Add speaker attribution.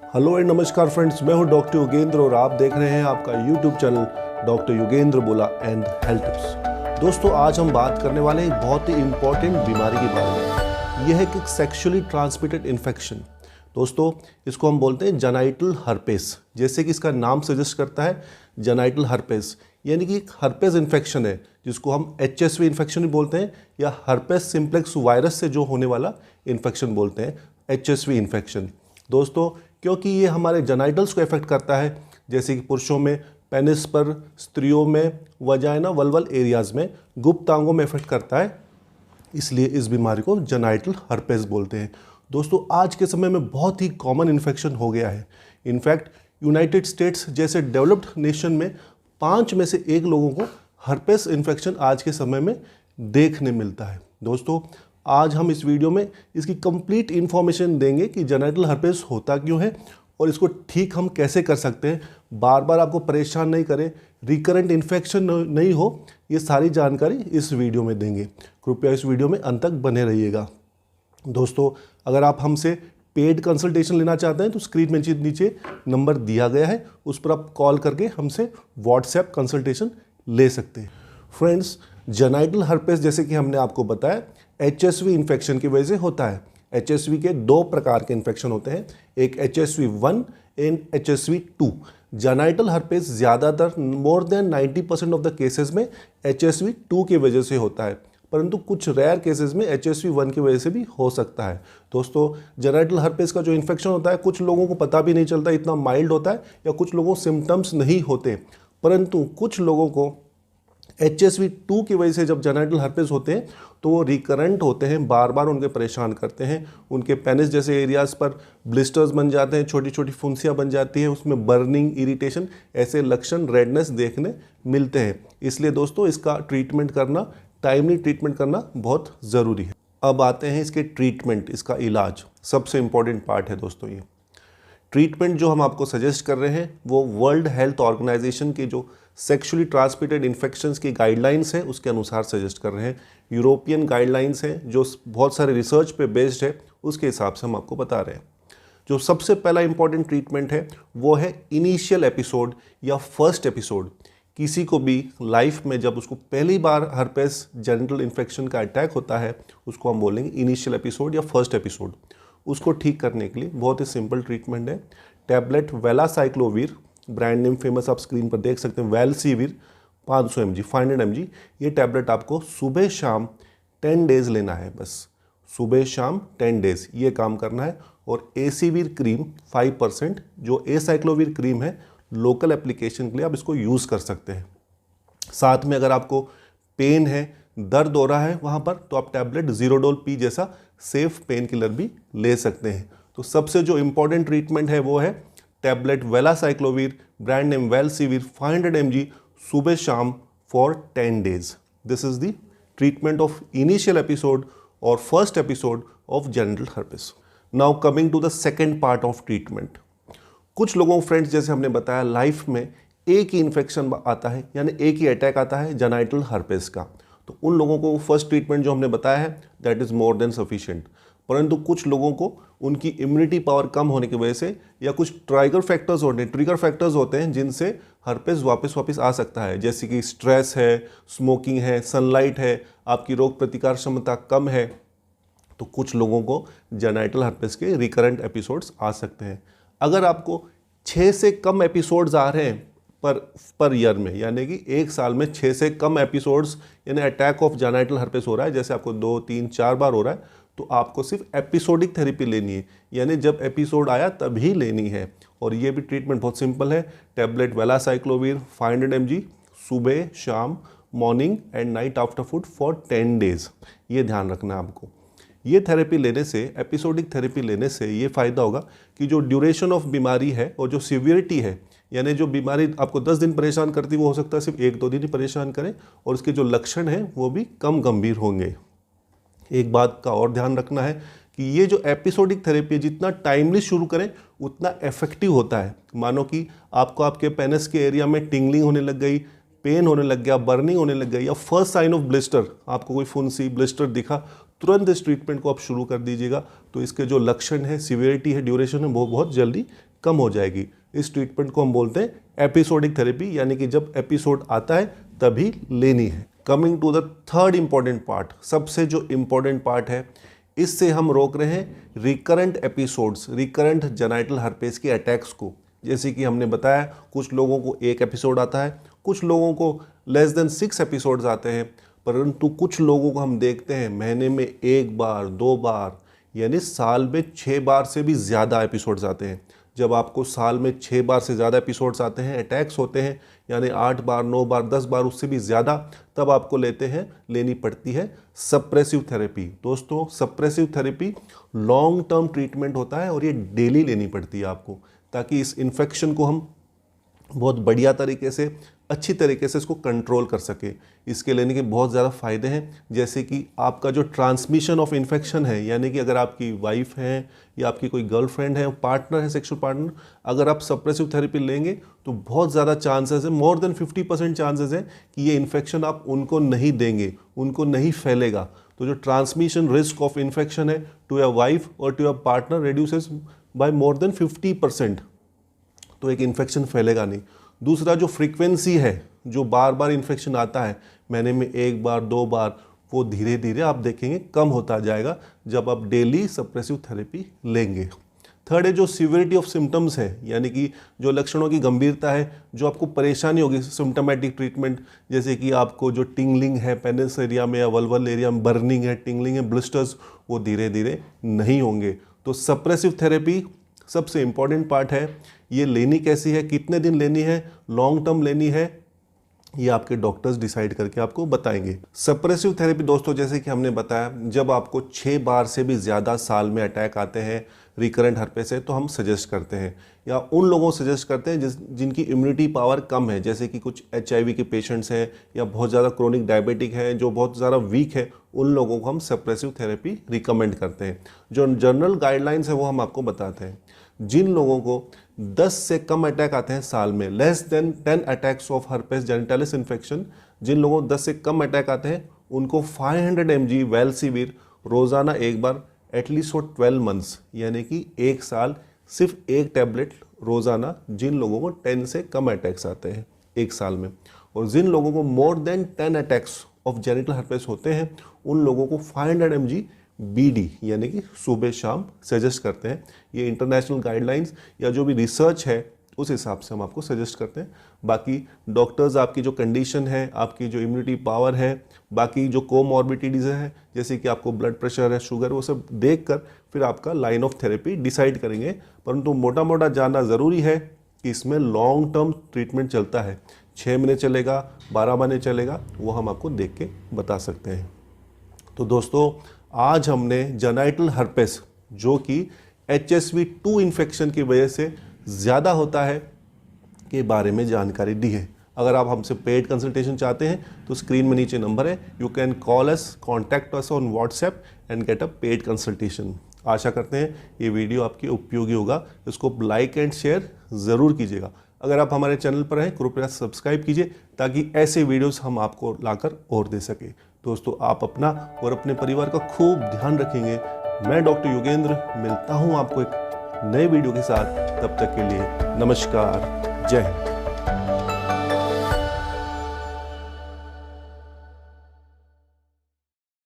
Speaker 1: Hello and नमस्कार friends, मैं हूं डॉक्टर योगेंद्र और आप देख रहे हैं आपका यूट्यूब चैनल डॉक्टर योगेंद्र बोला एंड हेल्थ टिप्स। दोस्तों, आज हम बात करने वाले हैं एक बहुत ही इंपॉर्टेंट बीमारी के बारे में। यह है कि सेक्सुअली ट्रांसमिटेड इन्फेक्शन। दोस्तों, इसको हम बोलते हैं जेनाइटल हर्पेस। जैसे कि इसका नाम सजेस्ट करता है, जेनाइटल हर्पेस यानी कि एक हर्पेस इन्फेक्शन है जिसको हम HSV इन्फेक्शन भी बोलते हैं या हर्पेस सिम्प्लेक्स वायरस से जो होने वाला इन्फेक्शन बोलते हैं HSV इन्फेक्शन। दोस्तों, क्योंकि ये हमारे जेनाइटल्स को इफेक्ट करता है, जैसे कि पुरुषों में पेनिस पर, स्त्रियों में वजाइना वल्वल एरियाज में, गुप्तांगों में इफेक्ट करता है, इसलिए इस बीमारी को जेनाइटल हर्पेस बोलते हैं। दोस्तों, आज के समय में बहुत ही कॉमन इन्फेक्शन हो गया है। इनफैक्ट यूनाइटेड स्टेट्स जैसे डेवलप्ड नेशन में 5 में से 1 लोगों को हर्पेस इन्फेक्शन आज के समय में देखने मिलता है। दोस्तों, आज हम इस वीडियो में इसकी कंप्लीट इन्फॉर्मेशन देंगे कि जेनाइटल हर्पेस होता क्यों है और इसको ठीक हम कैसे कर सकते हैं, बार बार आपको परेशान नहीं करें, रिकरेंट इन्फेक्शन नहीं हो, ये सारी जानकारी इस वीडियो में देंगे। कृपया इस वीडियो में अंत तक बने रहिएगा। दोस्तों, अगर आप हमसे पेड कंसल्टेशन लेना चाहते हैं तो स्क्रीन में नीचे नंबर दिया गया है, उस पर आप कॉल करके हमसे व्हाट्सएप कंसल्टेशन ले सकते हैं। फ्रेंड्स, जेनाइटल हर्पेस जैसे कि हमने आपको बताया HSV इन्फेक्शन की वजह से होता है। HSV के 2 प्रकार के इन्फेक्शन होते हैं, एक HSV1 and HSV2। Genital herpes ज़्यादातर more than 90% of the cases में HSV2 की वजह से होता है, परंतु कुछ रेयर केसेस में HSV1 की वजह से भी हो सकता है। दोस्तों, जेनाइटल हर्पेस का जो इन्फेक्शन होता है कुछ लोगों को पता भी नहीं चलता, इतना माइल्ड होता है, या कुछ लोगों को सिम्टम्स नहीं होते, परंतु कुछ लोगों को HSV2 की वजह से जब जेनाइटल हर्पेस होते हैं तो वो रिकरेंट होते हैं, बार बार उनके परेशान करते हैं। उनके पेनिस जैसे एरियाज़ पर ब्लिस्टर्स बन जाते हैं, छोटी छोटी फुंसियाँ बन जाती हैं, उसमें बर्निंग, इरिटेशन, ऐसे लक्षण, रेडनेस देखने मिलते हैं। इसलिए दोस्तों, इसका ट्रीटमेंट करना, टाइमली ट्रीटमेंट करना बहुत ज़रूरी है। अब आते हैं इसके ट्रीटमेंट, इसका इलाज सबसे इम्पॉर्टेंट पार्ट है। दोस्तों, ये ट्रीटमेंट जो हम आपको सजेस्ट कर रहे हैं वो वर्ल्ड हेल्थ ऑर्गेनाइजेशन की जो सेक्सुअली ट्रांसमिटेड इन्फेक्शंस की गाइडलाइंस है उसके अनुसार सजेस्ट कर रहे हैं। यूरोपियन गाइडलाइंस हैं जो बहुत सारे रिसर्च पे बेस्ड है, उसके हिसाब से हम आपको बता रहे हैं। जो सबसे पहला इंपॉर्टेंट ट्रीटमेंट है वो है इनिशियल एपिसोड या फर्स्ट एपिसोड। किसी को भी लाइफ में जब उसको पहली बार हर्पेस जेनिटल इन्फेक्शन का अटैक होता है उसको हम बोलेंगे इनिशियल एपिसोड या फर्स्ट एपिसोड। उसको ठीक करने के लिए बहुत ही सिंपल ट्रीटमेंट है। Tablet valacyclovir, brand name famous आप स्क्रीन पर देख सकते हैं, वेलसीवीर 500 mg, 500 mg, ये टैबलेट आपको सुबह शाम 10 डेज लेना है। बस सुबह शाम 10 डेज ये काम करना है। और एसीवीर क्रीम 5%, जो एसाइक्लोवीर क्रीम है, लोकल एप्लीकेशन के लिए आप इसको यूज़ कर सकते हैं। साथ में अगर आपको पेन है, दर्द हो रहा है वहाँ पर, तो आप टैबलेट ज़ीरोडोल पी जैसा सेफ पेन किलर भी ले सकते हैं। तो सबसे जो इम्पॉर्टेंट ट्रीटमेंट है वो है tablet valacyclovir, brand name Valcivir 500 mg, सुबह शाम for 10 days. This is the treatment of initial episode और first episode of genital herpes. Now coming to the second part of treatment. कुछ लोगों फ्रेंड्स, जैसे हमने बताया, लाइफ में एक ही इन्फेक्शन आता है, यानी एक ही अटैक आता है जेनाइटल हर्पेस का, तो उन लोगों को फर्स्ट ट्रीटमेंट जो हमने बताया है that is more than sufficient. परंतु कुछ लोगों को उनकी इम्यूनिटी पावर कम होने की वजह से या कुछ ट्रिगर फैक्टर्स होते हैं जिनसे हर्पेस वापस आ सकता है, जैसे कि स्ट्रेस है, स्मोकिंग है, सनलाइट है, आपकी रोग प्रतिकार क्षमता कम है, तो कुछ लोगों को जेनाइटल हर्पेस के रिकरेंट एपिसोड्स आ सकते हैं। अगर आपको 6 से कम एपिसोड्स आ रहे हैं पर ईयर में, यानी कि 1 साल में 6 से कम एपिसोड्स यानी अटैक ऑफ जेनाइटल हर्पेस हो रहा है, जैसे आपको 2, 3, 4 बार हो रहा है, तो आपको सिर्फ एपिसोडिक थेरेपी लेनी है, यानी जब एपिसोड आया तभी लेनी है। और ये भी ट्रीटमेंट बहुत सिंपल है। टैबलेट वेलासाइक्लोवीर 500 mg, सुबह शाम, morning and night after food for 10 days. ये ध्यान रखना है आपको। ये थेरेपी लेने से, एपिसोडिक थेरेपी लेने से ये फ़ायदा होगा कि जो ड्यूरेशन ऑफ बीमारी है और जो सीवियरिटी है, यानी जो बीमारी आपको 10 दिन परेशान करती है वो हो सकता है सिर्फ 1-2 दिन ही परेशान करें, और उसके जो लक्षण हैं वो भी कम गंभीर होंगे। एक बात का और ध्यान रखना है कि ये जो एपिसोडिक थेरेपी है, जितना टाइमली शुरू करें उतना इफेक्टिव होता है। मानो कि आपको आपके पेनिस के एरिया में टिंगलिंग होने लग गई, पेन होने लग गया, बर्निंग होने लग गई, या फर्स्ट साइन ऑफ ब्लिस्टर, आपको कोई फुंसी ब्लिस्टर दिखा, तुरंत इस ट्रीटमेंट को आप शुरू कर दीजिएगा। तो इसके जो लक्षण है, सीवियरिटी है, ड्यूरेशन है, वो बहुत जल्दी कम हो जाएगी। इस ट्रीटमेंट को हम बोलते हैं एपिसोडिक थेरेपी, यानी कि जब एपिसोड आता है तभी लेनी है। Coming to the third important part, सबसे जो इम्पॉर्टेंट पार्ट है, इससे हम रोक रहे हैं recurrent episodes, recurrent genital herpes के अटैक्स को। जैसे कि हमने बताया, कुछ लोगों को 1 एपिसोड आता है, कुछ लोगों को लेस देन 6 एपिसोड्स आते हैं, परंतु कुछ लोगों को हम देखते हैं महीने में 1 बार 2 बार, यानी साल में 6 बार से भी ज़्यादा एपिसोड्स आते हैं। जब आपको साल में 6 बार से ज़्यादा एपिसोड्स आते हैं, अटैक्स होते हैं, यानी 8 बार 9 बार 10 बार उससे भी ज़्यादा, तब आपको लेनी पड़ती है सप्रेसिव थेरेपी। दोस्तों, suppressive therapy long term treatment होता है और ये डेली लेनी पड़ती है आपको, ताकि इस इन्फेक्शन को हम बहुत बढ़िया तरीके से, अच्छी तरीके से इसको कंट्रोल कर सके। इसके लेने के बहुत ज़्यादा फ़ायदे हैं, जैसे कि आपका जो ट्रांसमिशन ऑफ इन्फेक्शन है, यानी कि अगर आपकी वाइफ है या आपकी कोई गर्लफ्रेंड है, पार्टनर है, सेक्सुअल पार्टनर, अगर आप सप्रेसिव थेरेपी लेंगे तो बहुत ज़्यादा चांसेस है, मोर देन 50% चांसेस है कि ये इन्फेक्शन आप उनको नहीं देंगे, उनको नहीं फैलेगा। तो जो ट्रांसमिशन रिस्क ऑफ इन्फेक्शन है टू योर वाइफ और to your partner reduces by more than 50%। तो एक इन्फेक्शन फैलेगा नहीं। दूसरा, जो फ्रीक्वेंसी है, जो बार बार इन्फेक्शन आता है, महीने में 1 बार 2 बार, वो धीरे धीरे आप देखेंगे कम होता जाएगा जब आप डेली सप्रेसिव थेरेपी लेंगे। थर्ड है जो सिविरिटी ऑफ सिम्टम्स है, यानी कि जो लक्षणों की गंभीरता है, जो आपको परेशानी होगी सिम्टोमेटिक ट्रीटमेंट, जैसे कि आपको जो टिंगलिंग है पेनिस एरिया में या वल्वल एरिया में, बर्निंग है, टिंगलिंग है, ब्लिस्टर्स, वो धीरे धीरे नहीं होंगे। तो सप्रेसिव थेरेपी सबसे इम्पॉर्टेंट पार्ट है। ये लेनी कैसी है, कितने दिन लेनी है, लॉन्ग टर्म लेनी है, ये आपके डॉक्टर्स डिसाइड करके आपको बताएंगे। सप्रेसिव थेरेपी दोस्तों, जैसे कि हमने बताया, जब आपको 6 बार से भी ज़्यादा साल में अटैक आते हैं रिकरेंट हर्पेस से, तो हम सजेस्ट करते हैं, या उन लोगों को सजेस्ट करते हैं जिनकी इम्यूनिटी पावर कम है, जैसे कि कुछ HIV के पेशेंट्स हैं या बहुत ज़्यादा क्रोनिक डायबिटिक है, जो बहुत ज़्यादा वीक है, उन लोगों को हम सप्रेसिव थेरेपी रिकमेंड करते हैं। जो जनरल गाइडलाइंस है वो हम आपको बताते हैं। जिन लोगों को 10 से कम अटैक आते हैं साल में, less than 10 attacks of herpes genitalis infection, जिन लोगों को 10 से कम अटैक आते हैं, उनको 500 mg वेल्सिविर रोज़ाना 1 बार एटलीस्ट फॉर 12 मंथ्स, यानी कि 1 साल सिर्फ 1 टैबलेट रोज़ाना, जिन लोगों को 10 से कम अटैक्स आते हैं 1 साल में। और जिन लोगों को more than 10 attacks of genital herpes होते हैं, उन लोगों को 500 mg BD, यानी कि सुबह शाम सजेस्ट करते हैं। ये इंटरनेशनल गाइडलाइंस या जो भी रिसर्च है उस हिसाब से हम आपको सजेस्ट करते हैं। बाकी डॉक्टर्स आपकी जो कंडीशन है, आपकी जो इम्यूनिटी पावर है, बाकी जो कोमॉर्बिडिटीज़ है, जैसे कि आपको ब्लड प्रेशर है, शुगर, वो सब देखकर फिर आपका लाइन ऑफ थेरेपी डिसाइड करेंगे। परंतु मोटा मोटा जानना ज़रूरी है कि इसमें लॉन्ग टर्म ट्रीटमेंट चलता है, 6 महीने चलेगा, 12 महीने चलेगा, वो हम आपको देख के बता सकते हैं। तो दोस्तों, आज हमने जेनाइटल हर्पेस, जो कि HSV-2 इन्फेक्शन की वजह से ज़्यादा होता है, के बारे में जानकारी दी है। अगर आप हमसे पेड कंसल्टेशन चाहते हैं तो स्क्रीन में नीचे नंबर है, you can call us, contact us on WhatsApp and get a paid consultation. आशा करते हैं ये वीडियो आपकी उपयोगी होगा। इसको लाइक एंड शेयर ज़रूर कीजिएगा। अगर आप हमारे चैनल पर हैं, कृपया सब्सक्राइब कीजिए, ताकि ऐसे वीडियोस हम आपको लाकर और दे सके। दोस्तों, आप अपना और अपने परिवार का खूब ध्यान रखेंगे। मैं डॉक्टर योगेंद्र मिलता हूं आपको एक नए वीडियो के साथ। तब तक के लिए नमस्कार, जय हिंद।